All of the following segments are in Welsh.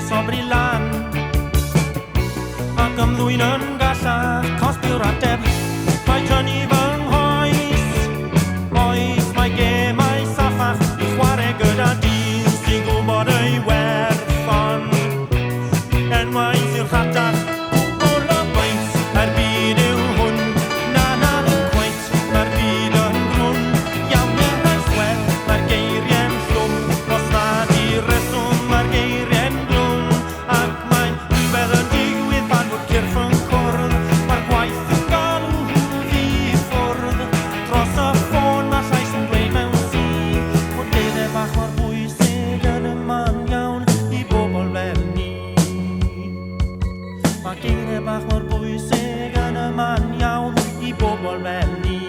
sobri lan ac ymddwyn yn gallach cosbi'r ateb mae tynnu fy nghoes mae gemau saffach i chwarae gyda dyn sy'n gwybod ei werth ond enwau sy'n rhatach bobl o bwynt mae'r byd yw hwn na ddim cweint mae'r byd yn grwn iawn eraill wel mae'r geiriau'n llwm os nad i reswm mae'r geiriau'n glwm ac mae'n rhywbeth yn digwydd pan fod cyrff yn cwrdd mae'r gwaith yn galw fi ffwrdd dros y ffôn mae llais yn dweud mewn si bod geiriau bach mor bwysig yn y man iawn i bobl fel ni mae geiriau bach mor bwysig yn y man iawn i bobl fel ni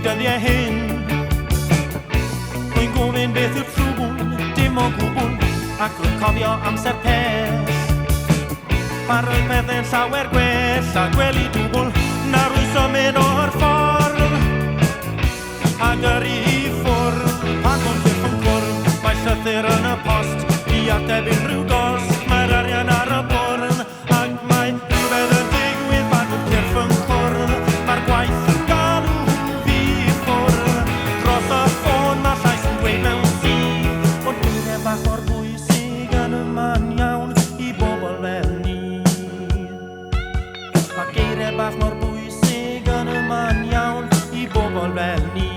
dyddiau hyn Rwy'n gofyn beth yw'r trwbl dim o gwbl ac rwy'n cofio amser pell Mae roedd pethau'n llawer gwell a gwely dwbl na rwy'n symud o'r ffordd ac yrru i ffwrdd pan o'n cyrff yn cwrdd mae llythyr yn y post i ateb unrhyw gost mae'r arian ar y bwrdd ac mae rhywbeth yn digwydd pan o'n cyrff yn cwrdd mae'r gwaith yn galw bach mor bwysig yn y man iawn i bobl fel ni Mae geiriau bach mor bwysig yn y man iawn i bobl fel ni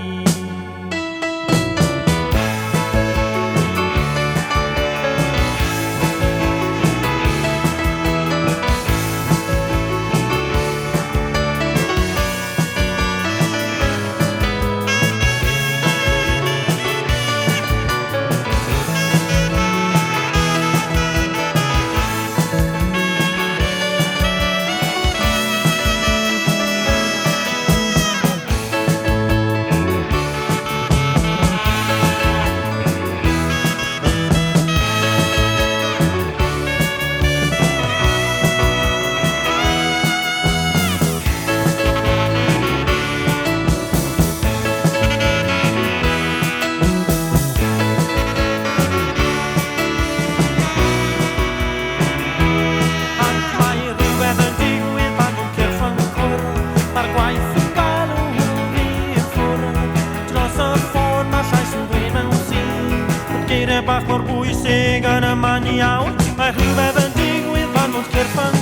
bach mor bwysig yn y man iawn Mae rhywbeth yn digwydd pan fod cyrff yn